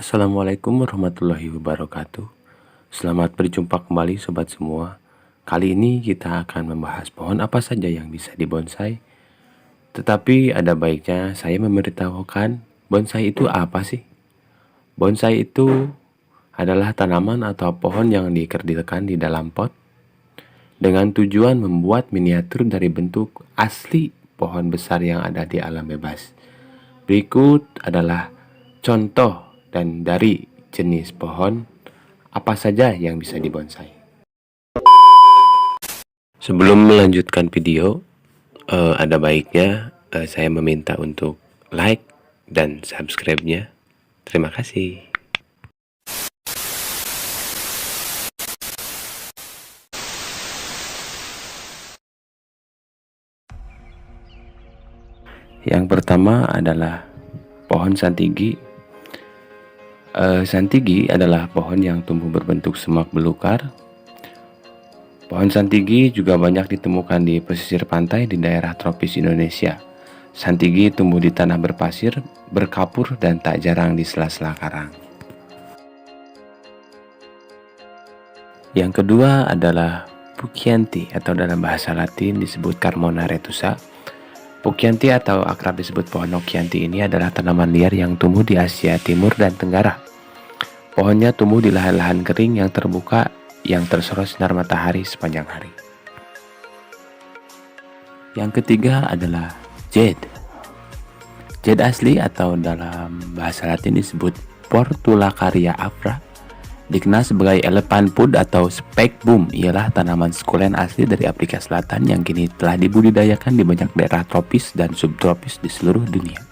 Assalamualaikum warahmatullahi wabarakatuh. Selamat berjumpa kembali sobat semua. Kali ini kita akan membahas pohon apa saja yang bisa dibonsai. Tetapi ada baiknya saya memberitahukan bonsai itu apa sih? Bonsai itu adalah tanaman atau pohon yang dikerdilkan di dalam pot dengan tujuan membuat miniatur dari bentuk asli pohon besar yang ada di alam bebas. Berikut adalah contoh dan dari jenis pohon apa saja yang bisa dibonsai. Sebelum melanjutkan video, ada baiknya saya meminta untuk like dan subscribe-nya. Terima kasih. Yang pertama adalah pohon santigi. Santigi adalah pohon yang tumbuh berbentuk semak belukar. Pohon santigi juga banyak ditemukan di pesisir pantai di daerah tropis Indonesia. Santigi tumbuh di tanah berpasir, berkapur, dan tak jarang di sela-sela karang. Yang kedua adalah Pucchianti atau dalam bahasa Latin disebut Carmona retusa. Pucchianti atau akrab disebut pohon Chianti ini adalah tanaman liar yang tumbuh di Asia Timur dan Tenggara. Pohonnya tumbuh di lahan-lahan kering yang terbuka yang tersorot sinar matahari sepanjang hari. Yang ketiga adalah jade. Jade asli atau dalam bahasa Latin disebut Portulacaria afra, dikenal sebagai elephant food atau spekboom, ialah tanaman sukulen asli dari Afrika Selatan yang kini telah dibudidayakan di banyak daerah tropis dan subtropis di seluruh dunia.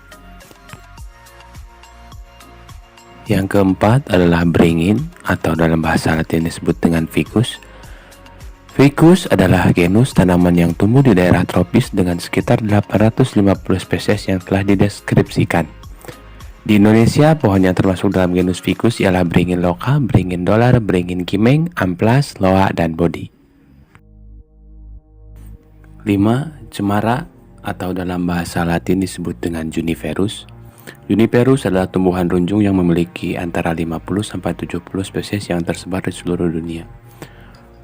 Yang keempat adalah beringin atau dalam bahasa Latin disebut dengan ficus. Ficus adalah genus tanaman yang tumbuh di daerah tropis dengan sekitar 850 spesies yang telah dideskripsikan. Di Indonesia, pohon yang termasuk dalam genus ficus ialah beringin loka, beringin dolar, beringin kimeng, amplas, loa, dan bodi. 5. Cemara atau dalam bahasa Latin disebut dengan juniperus. Juniperus adalah tumbuhan runjung yang memiliki antara 50-70 spesies yang tersebar di seluruh dunia.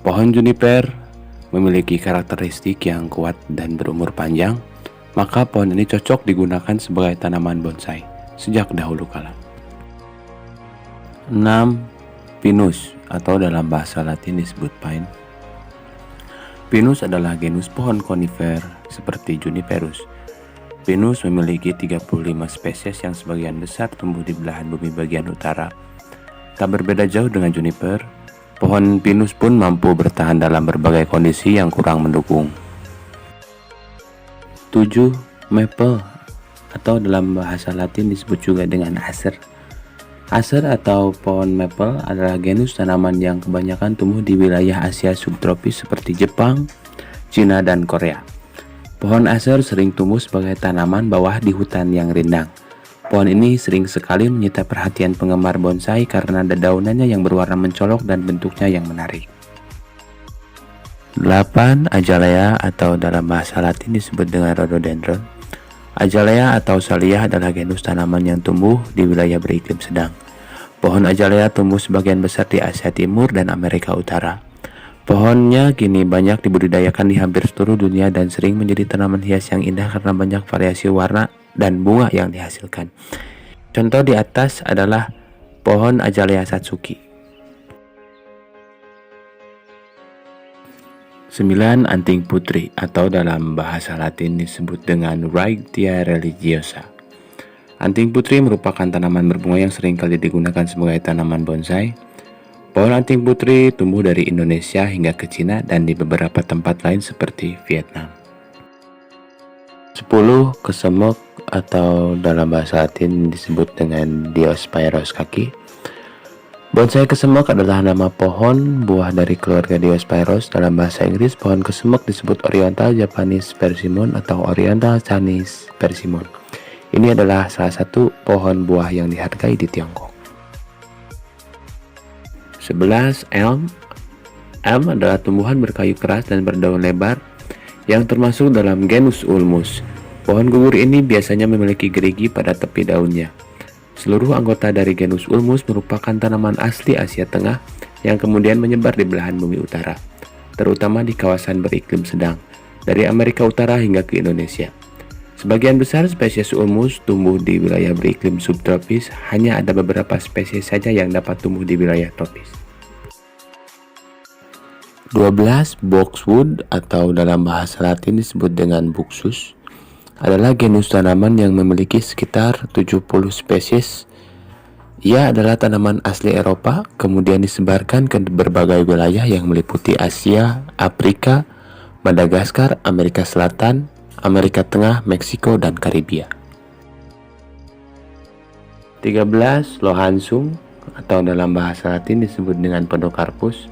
Pohon juniper memiliki karakteristik yang kuat dan berumur panjang, maka pohon ini cocok digunakan sebagai tanaman bonsai sejak dahulu kala. 6. Pinus atau dalam bahasa Latin disebut pine. Pinus adalah genus pohon konifer seperti juniperus. Pinus memiliki 35 spesies yang sebagian besar tumbuh di belahan bumi bagian utara. Tak berbeda jauh dengan juniper, pohon pinus pun mampu bertahan dalam berbagai kondisi yang kurang mendukung. 7. Maple atau dalam bahasa Latin disebut juga dengan acer. Acer atau pohon maple adalah genus tanaman yang kebanyakan tumbuh di wilayah Asia subtropis seperti Jepang, Cina, dan Korea. Pohon acer sering tumbuh sebagai tanaman bawah di hutan yang rindang. Pohon ini sering sekali menyita perhatian penggemar bonsai karena daunannya yang berwarna mencolok dan bentuknya yang menarik. 8. Azalea atau dalam bahasa Latin disebut dengan rhododendron. Azalea atau salvia adalah genus tanaman yang tumbuh di wilayah beriklim sedang. Pohon azalea tumbuh sebagian besar di Asia Timur dan Amerika Utara. Pohonnya kini banyak dibudidayakan di hampir seluruh dunia dan sering menjadi tanaman hias yang indah karena banyak variasi warna dan bunga yang dihasilkan. Contoh di atas adalah pohon Azalea Satsuki. 9. Anting putri atau dalam bahasa Latin disebut dengan Wrightia religiosa. Anting putri merupakan tanaman berbunga yang sering kali digunakan sebagai tanaman bonsai. Pohon anting putri tumbuh dari Indonesia hingga ke Cina dan di beberapa tempat lain seperti Vietnam. 10. Kesemek atau dalam bahasa Latin disebut dengan Diospyros kaki. Bonsai kesemek adalah nama pohon buah dari keluarga Diospyros. Dalam bahasa Inggris, pohon kesemek disebut Oriental Japanese Persimmon atau Oriental Chinese Persimmon. Ini adalah salah satu pohon buah yang dihargai di Tiongkok. 11. Elm. Elm adalah tumbuhan berkayu keras dan berdaun lebar yang termasuk dalam genus Ulmus. Pohon gugur ini biasanya memiliki gerigi pada tepi daunnya. Seluruh anggota dari genus Ulmus merupakan tanaman asli Asia Tengah yang kemudian menyebar di belahan bumi utara, terutama di kawasan beriklim sedang, dari Amerika Utara hingga ke Indonesia. Sebagian besar spesies Ulmus tumbuh di wilayah beriklim subtropis, hanya ada beberapa spesies saja yang dapat tumbuh di wilayah tropis. 12. Boxwood atau dalam bahasa Latin disebut dengan Buxus adalah genus tanaman yang memiliki sekitar 70 spesies. Ia adalah tanaman asli Eropa, kemudian disebarkan ke berbagai wilayah yang meliputi Asia, Afrika, Madagaskar, Amerika Selatan, Amerika Tengah, Meksiko, dan Karibia. 13. Lohansung atau dalam bahasa Latin disebut dengan Podocarpus.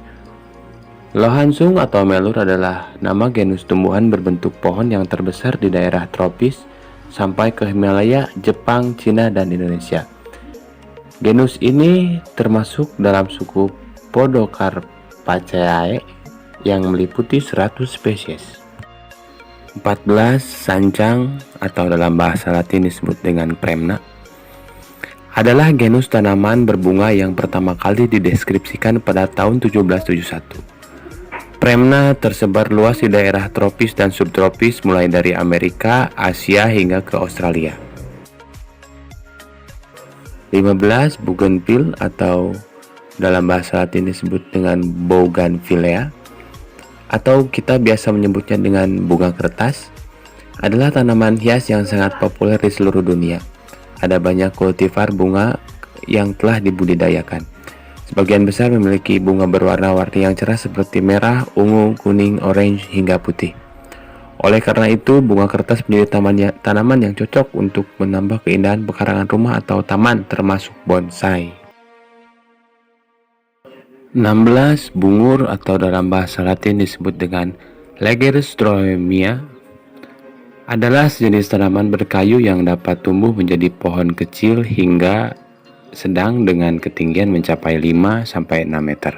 Lohansung atau melur adalah nama genus tumbuhan berbentuk pohon yang terbesar di daerah tropis sampai ke Himalaya, Jepang, Cina, dan Indonesia. Genus ini termasuk dalam suku Podocarpaceae yang meliputi 100 spesies. 14. Sancang atau dalam bahasa Latin disebut dengan Premna adalah genus tanaman berbunga yang pertama kali dideskripsikan pada tahun 1771. Premna tersebar luas di daerah tropis dan subtropis mulai dari Amerika, Asia hingga ke Australia. 15. Bougainville atau dalam bahasa Latin disebut dengan Bougainvillea atau kita biasa menyebutnya dengan bunga kertas adalah tanaman hias yang sangat populer di seluruh dunia. Ada banyak kultivar bunga yang telah dibudidayakan. Sebagian besar memiliki bunga berwarna-warni yang cerah seperti merah, ungu, kuning, orange, hingga putih. Oleh karena itu, bunga kertas menjadi tanaman yang cocok untuk menambah keindahan pekarangan rumah atau taman, termasuk bonsai. 16. Bungur atau dalam bahasa Latin disebut dengan Lagerstroemia adalah sejenis tanaman berkayu yang dapat tumbuh menjadi pohon kecil hingga sedang dengan ketinggian mencapai 5-6 meter.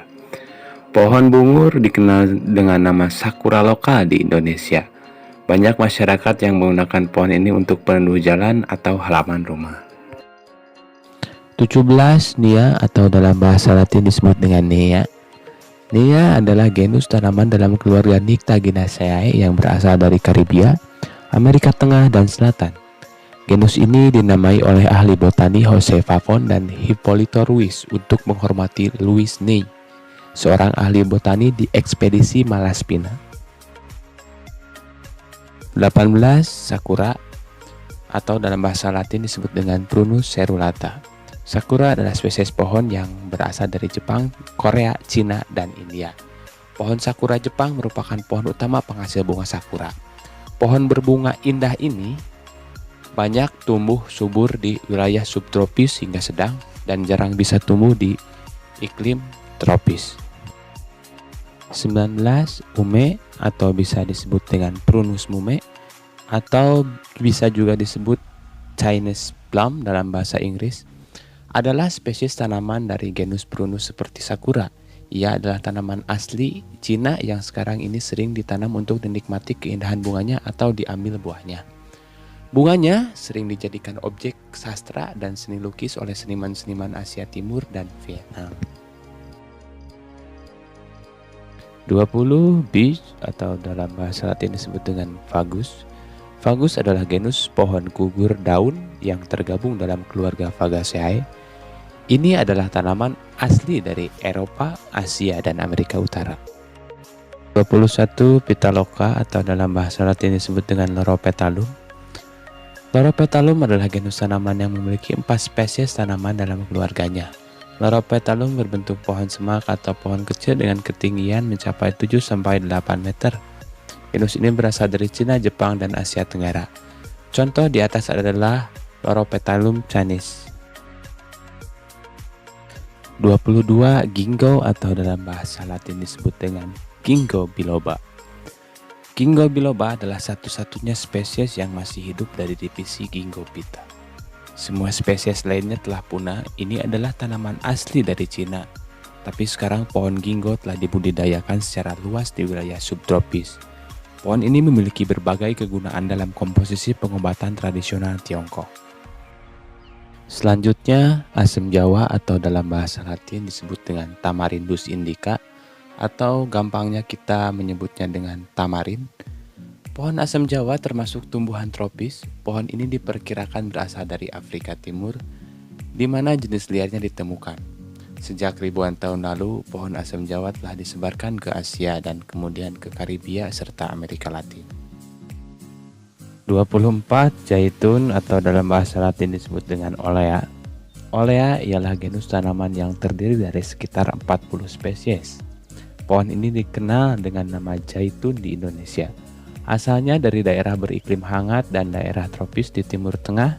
Pohon bungur dikenal dengan nama sakura lokal di Indonesia. Banyak masyarakat yang menggunakan pohon ini untuk peneduh jalan atau halaman rumah. 17. Nia atau dalam bahasa Latin disebut dengan Nea. Nea adalah genus tanaman dalam keluarga Nyctaginaceae yang berasal dari Karibia, Amerika Tengah, dan Selatan. Genus ini dinamai oleh ahli botani Jose Favon dan Hipólito Ruiz untuk menghormati Louis Ney, seorang ahli botani di ekspedisi Malaspina. 18. Sakura atau dalam bahasa Latin disebut dengan Prunus cerulata. Sakura adalah spesies pohon yang berasal dari Jepang, Korea, Cina, dan India. Pohon sakura Jepang merupakan pohon utama penghasil bunga sakura. Pohon berbunga indah ini banyak tumbuh subur di wilayah subtropis hingga sedang dan jarang bisa tumbuh di iklim tropis. 19. Ume atau bisa disebut dengan Prunus mume atau bisa juga disebut Chinese plum dalam bahasa Inggris adalah spesies tanaman dari genus Prunus seperti sakura. Ia adalah tanaman asli Cina yang sekarang ini sering ditanam untuk dinikmati keindahan bunganya atau diambil buahnya. Bunganya sering dijadikan objek sastra dan seni lukis oleh seniman-seniman Asia Timur dan Vietnam. 20. Beech atau dalam bahasa Latin disebut dengan Fagus. Fagus adalah genus pohon gugur daun yang tergabung dalam keluarga Fagaceae. Ini adalah tanaman asli dari Eropa, Asia, dan Amerika Utara. 21. Pitaloka atau dalam bahasa Latin disebut dengan Loropetalum. Loropetalum adalah genus tanaman yang memiliki 4 spesies tanaman dalam keluarganya. Loropetalum berbentuk pohon semak atau pohon kecil dengan ketinggian mencapai 7-8 meter. Genus ini berasal dari Cina, Jepang, dan Asia Tenggara. Contoh di atas adalah Loropetalum Chinese. 22. Ginkgo atau dalam bahasa Latin disebut dengan Ginkgo biloba. Ginkgo biloba adalah satu-satunya spesies yang masih hidup dari divisi Gingophyta. Semua spesies lainnya telah punah. Ini adalah tanaman asli dari Cina. Tapi sekarang pohon ginkgo telah dibudidayakan secara luas di wilayah subtropis. Pohon ini memiliki berbagai kegunaan dalam komposisi pengobatan tradisional Tiongkok. Selanjutnya, asem Jawa atau dalam bahasa Latin disebut dengan Tamarindus indica atau gampangnya kita menyebutnya dengan tamarin. Pohon asem Jawa termasuk tumbuhan tropis. Pohon ini diperkirakan berasal dari Afrika Timur, di mana jenis liarnya ditemukan. Sejak ribuan tahun lalu, pohon asem Jawa telah disebarkan ke Asia dan kemudian ke Karibia serta Amerika Latin. 24. Zaitun atau dalam bahasa Latin disebut dengan Olea. Olea ialah genus tanaman yang terdiri dari sekitar 40 spesies. Pohon ini dikenal dengan nama zaitun di Indonesia. Asalnya dari daerah beriklim hangat dan daerah tropis di Timur Tengah,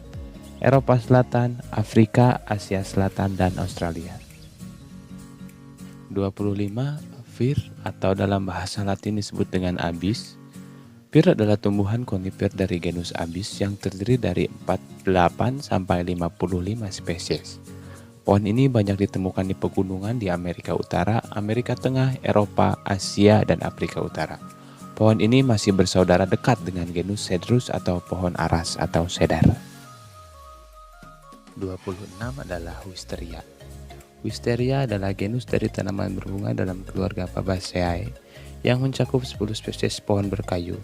Eropa Selatan, Afrika, Asia Selatan, dan Australia. 25. Fir atau dalam bahasa Latin disebut dengan Abis. Fir adalah tumbuhan konifer dari genus Abis yang terdiri dari 48 sampai 55 spesies. Pohon ini banyak ditemukan di pegunungan di Amerika Utara, Amerika Tengah, Eropa, Asia, dan Afrika Utara. Pohon ini masih bersaudara dekat dengan genus Cedrus atau pohon aras atau cedar. 26 adalah Wisteria. Wisteria adalah genus dari tanaman berbunga dalam keluarga Fabaceae yang mencakup 10 spesies pohon berkayu.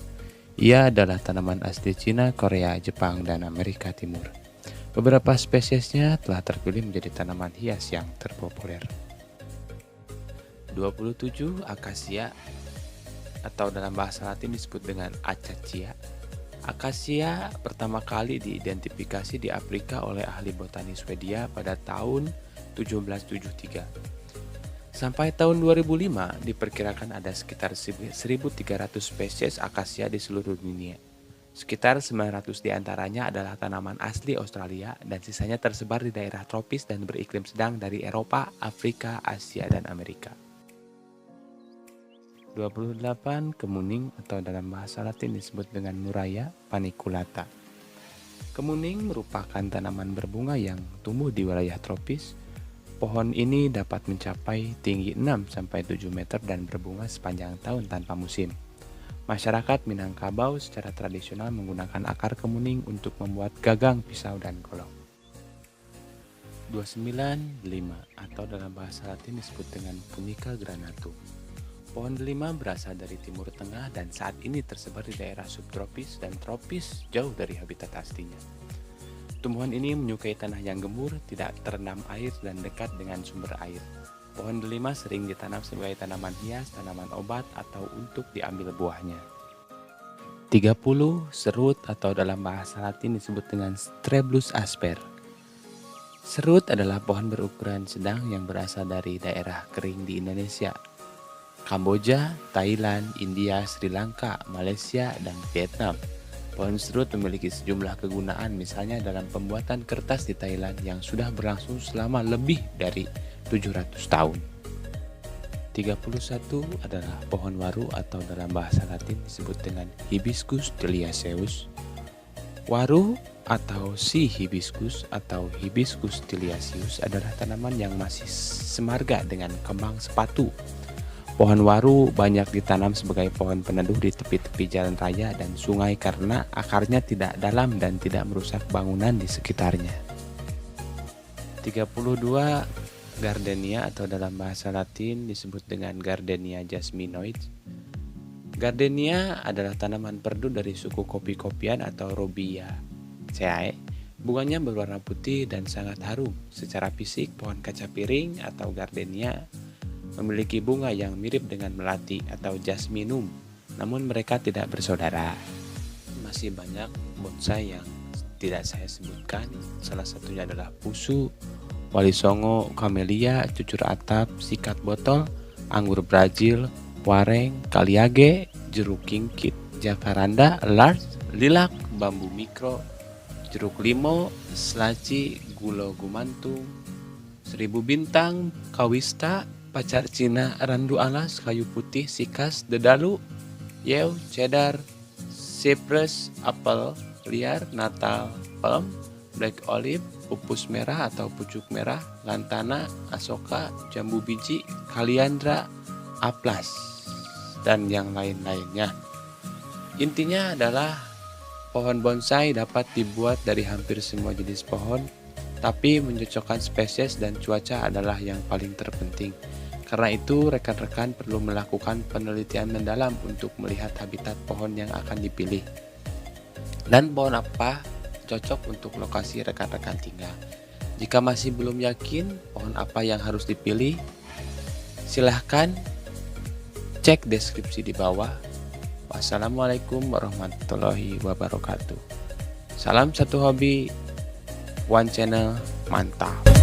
Ia adalah tanaman asli Cina, Korea, Jepang, dan Amerika Timur. Beberapa spesiesnya telah terpilih menjadi tanaman hias yang terpopuler. 27. Akasia atau dalam bahasa Latin disebut dengan Acacia. Akasia pertama kali diidentifikasi di Afrika oleh ahli botani Swedia pada tahun 1773. Sampai tahun 2005 diperkirakan ada sekitar 1.300 spesies akasia di seluruh dunia. Sekitar 900 diantaranya adalah tanaman asli Australia dan sisanya tersebar di daerah tropis dan beriklim sedang dari Eropa, Afrika, Asia, dan Amerika. 28. Kemuning atau dalam bahasa Latin disebut dengan Murraya paniculata. Kemuning merupakan tanaman berbunga yang tumbuh di wilayah tropis. Pohon ini dapat mencapai tinggi 6-7 meter dan berbunga sepanjang tahun tanpa musim. Masyarakat Minangkabau secara tradisional menggunakan akar kemuning untuk membuat gagang, pisau, dan golok. 29. Delima atau dalam bahasa Latin disebut dengan Punica granatum. Pohon delima berasal dari Timur Tengah dan saat ini tersebar di daerah subtropis dan tropis jauh dari habitat aslinya. Tumbuhan ini menyukai tanah yang gembur, tidak terendam air, dan dekat dengan sumber air. Pohon delima sering ditanam sebagai tanaman hias, tanaman obat, atau untuk diambil buahnya. 30. Serut atau dalam bahasa Latin disebut dengan Streblus asper. Serut adalah pohon berukuran sedang yang berasal dari daerah kering di Indonesia, Kamboja, Thailand, India, Sri Lanka, Malaysia, dan Vietnam. Pohon serut memiliki sejumlah kegunaan, misalnya dalam pembuatan kertas di Thailand yang sudah berlangsung selama lebih dari 700 tahun. 31 adalah pohon waru atau dalam bahasa Latin disebut dengan Hibiscus tiliaceus. Waru atau si hibiscus atau Hibiscus tiliaceus adalah tanaman yang masih semarga dengan kembang sepatu. Pohon waru banyak ditanam sebagai pohon peneduh di tepi-tepi jalan raya dan sungai karena akarnya tidak dalam dan tidak merusak bangunan di sekitarnya. 32. Gardenia atau dalam bahasa Latin disebut dengan Gardenia jasminoides. Gardenia adalah tanaman perdu dari suku kopi-kopian atau Robiaceae. Bunganya berwarna putih dan sangat harum. Secara fisik, pohon kaca piring atau Gardenia memiliki bunga yang mirip dengan melati atau jasminum, namun mereka tidak bersaudara. Masih banyak bonsai yang tidak saya sebutkan, salah satunya adalah pusu, wali songo, kamelia, cucur atap, sikat botol, anggur Brazil, wareng, kaliage, jeruk kingkit, jacaranda, larch, lilac, bambu mikro, jeruk limau, selaci, gulo gumantung, seribu bintang, kawista, pacar Cina, randu alas, kayu putih, sikas, dedalu, yew, cedar, cypress, apel, liar, natal, palm, black olive, pupus merah atau pucuk merah, lantana, asoka, jambu biji, kaliandra, aplas, dan yang lain-lainnya. Intinya adalah pohon bonsai dapat dibuat dari hampir semua jenis pohon, Tapi mencocokkan spesies dan cuaca adalah yang paling terpenting. Karena itu, rekan-rekan perlu melakukan penelitian mendalam untuk melihat habitat pohon yang akan dipilih. Dan pohon apa cocok untuk lokasi rekan-rekan tinggal. Jika masih belum yakin pohon apa yang harus dipilih, silahkan cek deskripsi di bawah. Wassalamualaikum warahmatullahi wabarakatuh. Salam satu hobi, one channel, mantap.